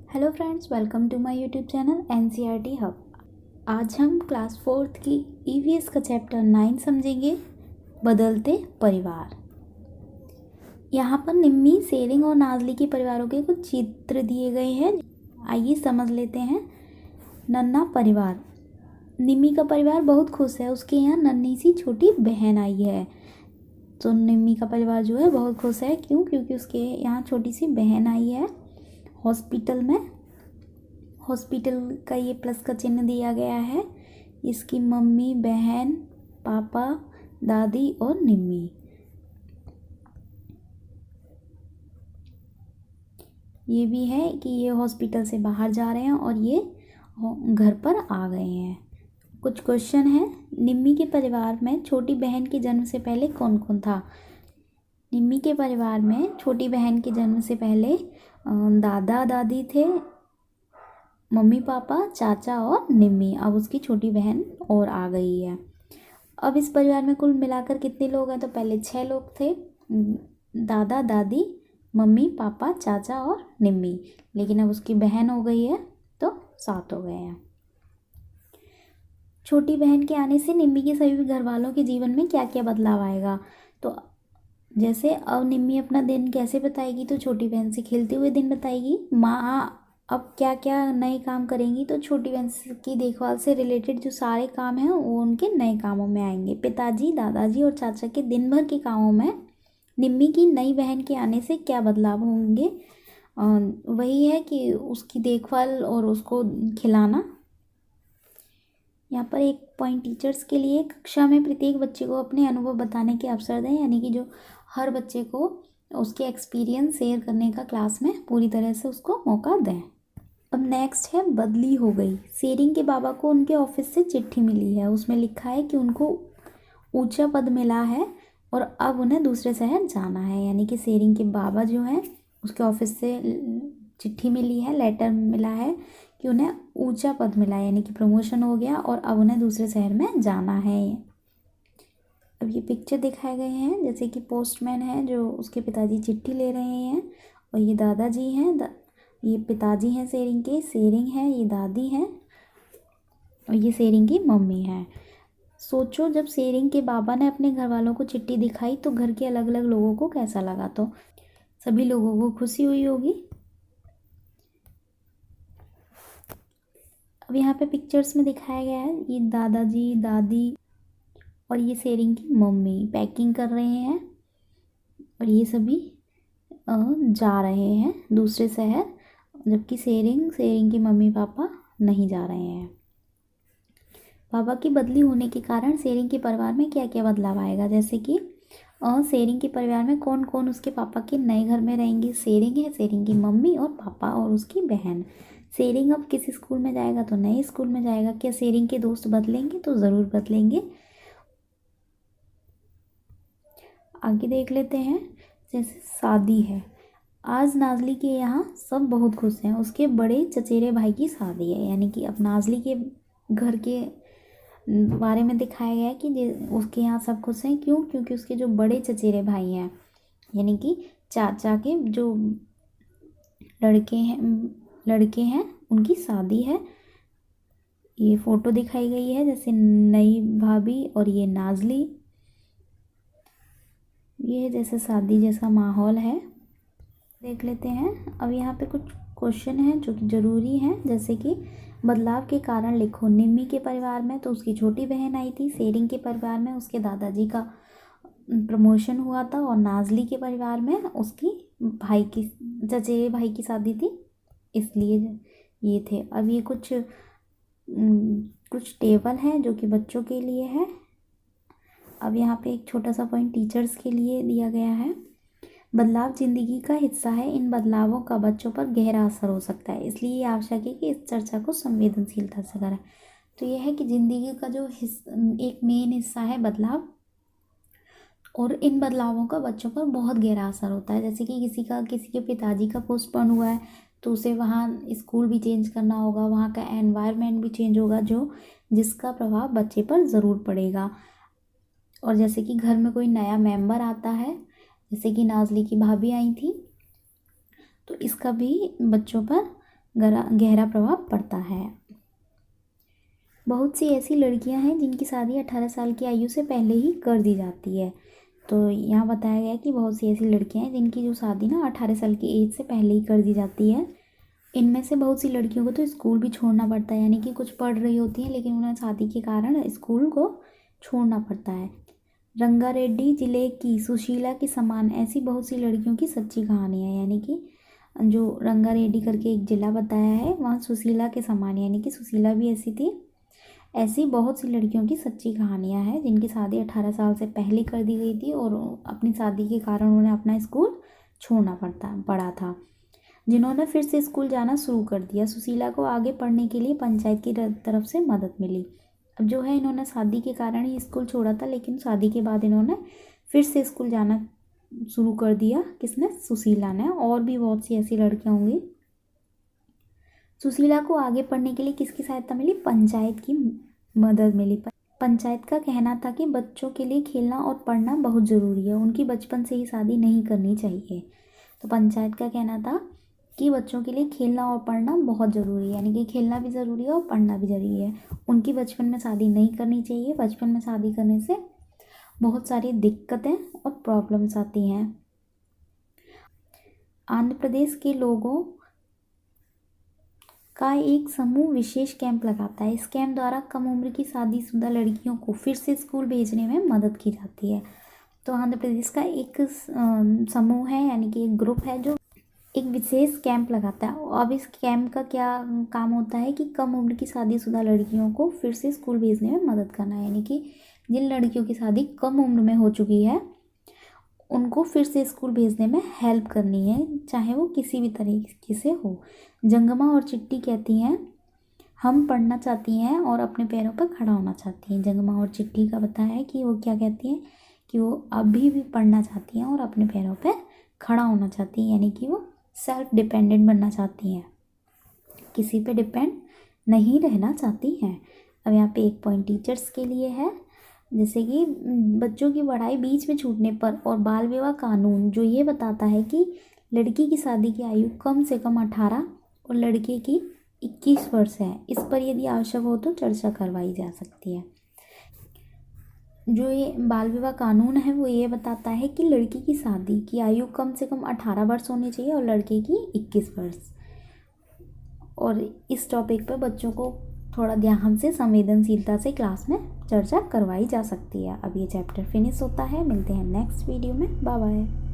Hello friends, welcome to my YouTube channel NCERT hub. आज हम class 4th की EVS का चैप्टर 9 समझेंगे, बदलते परिवार। यहाँ पर निम्मी, सेरिंग और नाजली के परिवारों के कुछ चित्र दिए गए हैं। आइए समझ लेते हैं। नन्हा परिवार। निम्मी का परिवार बहुत खुश है, उसके यहाँ नन्ही सी छोटी बहन आई है। तो निम्मी का परिवार जो है बहुत खुश है। क्यों? क्योंकि उसके यहाँ छोटी सी बहन आई है। हॉस्पिटल का ये प्लस का चिन्ह दिया गया है। इसकी मम्मी, बहन, पापा, दादी और निम्मी। ये भी है कि ये हॉस्पिटल से बाहर जा रहे हैं और ये घर पर आ गए हैं। कुछ क्वेश्चन है। निम्मी के परिवार में छोटी बहन के जन्म से पहले कौन कौन था? निम्मी के परिवार में छोटी बहन के जन्म से पहले दादा दादी थे, मम्मी पापा, चाचा और निम्मी। अब उसकी छोटी बहन और आ गई है। अब इस परिवार में कुल मिलाकर कितने लोग हैं? तो पहले 6 लोग थे, दादा दादी, मम्मी पापा, चाचा और निम्मी। लेकिन अब उसकी बहन हो गई है तो 7 हो गए हैं। छोटी बहन के आने से निम्मी के सभी घर वालों के जीवन में क्या क्या बदलाव आएगा? तो जैसे अब निम्मी अपना दिन कैसे बताएगी? तो छोटी बहन से खेलते हुए दिन बताएगी। माँ अब क्या क्या नए काम करेंगी? तो छोटी बहन की देखभाल से रिलेटेड जो सारे काम हैं वो उनके नए कामों में आएंगे। पिताजी, दादाजी और चाचा के दिन भर के कामों में निम्मी की नई बहन के आने से क्या बदलाव होंगे? वही है कि उसकी देखभाल और उसको खिलाना। यहाँ पर एक पॉइंट टीचर्स के लिए, कक्षा में प्रत्येक बच्चे को अपने अनुभव बताने के अवसर दें। यानी कि जो हर बच्चे को उसके एक्सपीरियंस शेयर करने का क्लास में पूरी तरह से उसको मौका दें। अब नेक्स्ट है, बदली हो गई। सेरिंग के बाबा को उनके ऑफिस से चिट्ठी मिली है। उसमें लिखा है कि उनको ऊंचा पद मिला है और अब उन्हें दूसरे शहर जाना है। यानी कि सेरिंग के बाबा जो हैं उसके ऑफिस से चिट्ठी मिली है, लेटर मिला है कि उन्हें ऊंचा पद मिला है, यानी कि प्रमोशन हो गया और अब उन्हें दूसरे शहर में जाना है। अब ये पिक्चर दिखाए गए हैं, जैसे कि पोस्टमैन है जो उसके पिताजी चिट्ठी ले रहे हैं और ये दादाजी हैं, ये पिताजी हैं सेरिंग के, सेरिंग है, ये दादी हैं और ये सेरिंग की मम्मी है। सोचो, जब सेरिंग के बाबा ने अपने घर वालों को चिट्ठी दिखाई तो घर के अलग अलग लोगों को कैसा लगा? तो सभी लोगों को खुशी हुई होगी। अब यहाँ पे पिक्चर्स में दिखाया गया है, ये दादाजी, दादी और ये सेरिंग की मम्मी पैकिंग कर रहे हैं और ये सभी जा रहे हैं दूसरे शहर, जबकि सेरिंग की मम्मी पापा नहीं जा रहे हैं। पापा की बदली होने के कारण सेरिंग के परिवार में क्या क्या बदलाव आएगा? जैसे कि सेरिंग के परिवार में कौन कौन उसके पापा के नए घर में रहेंगे? सेरिंग है, सेरिंग की मम्मी और पापा और उसकी बहन। सेरिंग अब किस स्कूल में जाएगा? तो नए स्कूल में जाएगा। क्या सेरिंग के दोस्त बदलेंगे? तो ज़रूर बदलेंगे। आगे देख लेते हैं। जैसे शादी है, आज नाजली के यहाँ सब बहुत खुश हैं। उसके बड़े चचेरे भाई की शादी है। यानी कि अब नाजली के घर के बारे में दिखाया गया है कि उसके यहाँ सब खुश हैं। क्यों? क्योंकि उसके जो बड़े चचेरे भाई हैं, यानी कि चाचा के जो लड़के हैं उनकी शादी है। ये फोटो दिखाई गई है, जैसे नई भाभी और ये नाजली। ये जैसे शादी जैसा माहौल है। देख लेते हैं। अब यहाँ पे कुछ क्वेश्चन हैं जो कि ज़रूरी हैं, जैसे कि बदलाव के कारण लिखो। निम्मी के परिवार में तो उसकी छोटी बहन आई थी। सेरिंग के परिवार में उसके दादाजी का प्रमोशन हुआ था और नाजली के परिवार में उसकी चचेरे भाई की शादी थी, इसलिए ये थे। अब ये कुछ टेबल हैं जो कि बच्चों के लिए है। अब यहाँ पे एक छोटा सा पॉइंट टीचर्स के लिए दिया गया है। बदलाव जिंदगी का हिस्सा है। इन बदलावों का बच्चों पर गहरा असर हो सकता है, इसलिए ये आवश्यक है कि इस चर्चा को संवेदनशीलता से करें। तो यह है कि जिंदगी का जो एक मेन हिस्सा है बदलाव, और इन बदलावों का बच्चों पर बहुत गहरा असर होता है। जैसे कि किसी के पिताजी का पोस्टपोन हुआ है तो उसे वहाँ स्कूल भी चेंज करना होगा, वहाँ का एनवायरनमेंट भी चेंज होगा, जिसका प्रभाव बच्चे पर ज़रूर पड़ेगा। और जैसे कि घर में कोई नया मेंबर आता है, जैसे कि नाजली की भाभी आई थी, तो इसका भी बच्चों पर गहरा प्रभाव पड़ता है। बहुत सी ऐसी लड़कियां हैं जिनकी शादी 18 साल की आयु से पहले ही कर दी जाती है। तो यहाँ बताया गया है कि बहुत सी ऐसी लड़कियां हैं जिनकी जो शादी ना 18 साल की एज से पहले ही कर दी जाती है। इनमें से बहुत सी लड़कियों को तो स्कूल भी छोड़ना पड़ता है, यानी कि कुछ पढ़ रही होती हैं लेकिन उन्हें शादी के कारण स्कूल को छोड़ना पड़ता है। रंगारेड्डी जिले की सुशीला के समान ऐसी बहुत सी लड़कियों की सच्ची कहानी है, यानी कि जो रंगारेड्डी करके एक जिला बताया है वहाँ सुशीला के समान, यानी कि सुशीला भी ऐसी थी। ऐसी बहुत सी लड़कियों की सच्ची कहानियाँ हैं जिनकी शादी 18 साल से पहले कर दी गई थी और अपनी शादी के कारण उन्हें अपना स्कूल छोड़ना पड़ा था, जिन्होंने फिर से स्कूल जाना शुरू कर दिया। सुशीला को आगे पढ़ने के लिए पंचायत की तरफ से मदद मिली। अब जो है इन्होंने शादी के कारण ही स्कूल छोड़ा था, लेकिन शादी के बाद इन्होंने फिर से स्कूल जाना शुरू कर दिया। किसने? सुशीला ने। और भी बहुत सी ऐसी लड़कियाँ होंगी। सुशीला को आगे पढ़ने के लिए किसकी सहायता मिली? पंचायत की मदद मिली। पंचायत का कहना था कि बच्चों के लिए खेलना और पढ़ना बहुत ज़रूरी है, उनकी बचपन से ही शादी नहीं करनी चाहिए। तो पंचायत का कहना था कि बच्चों के लिए खेलना और पढ़ना बहुत ज़रूरी है, यानी कि खेलना भी ज़रूरी है और पढ़ना भी ज़रूरी है। उनकी बचपन में शादी नहीं करनी चाहिए। बचपन में शादी करने से बहुत सारी दिक्कतें और प्रॉब्लम्स आती हैं। आंध्र प्रदेश के लोगों का एक समूह विशेष कैंप लगाता है। इस कैंप द्वारा कम उम्र की शादीशुदा लड़कियों को फिर से स्कूल भेजने में मदद की जाती है। तो आंध्र प्रदेश का एक समूह है, यानी कि एक ग्रुप है जो एक विशेष कैंप लगाता है। अब इस कैंप का क्या काम होता है कि कम उम्र की शादीशुदा लड़कियों को फिर से स्कूल भेजने में मदद करना है, यानी कि जिन लड़कियों की शादी कम उम्र में हो चुकी है उनको फिर से स्कूल भेजने में हेल्प करनी है, चाहे वो किसी भी तरीके से हो। जंगमा और चिट्टी कहती हैं हम पढ़ना चाहती हैं और अपने पैरों पर खड़ा होना चाहती हैं। जंगमा और चिट्टी का बताया है कि वो क्या कहती हैं कि वो अभी भी पढ़ना चाहती हैं और अपने पैरों पर खड़ा होना चाहती हैं, यानी कि वो सेल्फ डिपेंडेंट बनना चाहती हैं, किसी पे डिपेंड नहीं रहना चाहती हैं। अब यहाँ पे एक पॉइंट टीचर्स के लिए है, जैसे कि बच्चों की पढ़ाई बीच में छूटने पर और बाल विवाह कानून जो ये बताता है कि लड़की की शादी की आयु कम से कम 18 और लड़के की 21 वर्ष है, इस पर यदि आवश्यक हो तो चर्चा करवाई जा सकती है। जो ये बाल विवाह कानून है वो ये बताता है कि लड़की की शादी की आयु कम से कम 18 वर्ष होनी चाहिए और लड़के की 21 वर्ष। और इस टॉपिक पर बच्चों को थोड़ा ध्यान से संवेदनशीलता से क्लास में चर्चा करवाई जा सकती है। अब ये चैप्टर फिनिश होता है। मिलते हैं नेक्स्ट वीडियो में। Bye bye.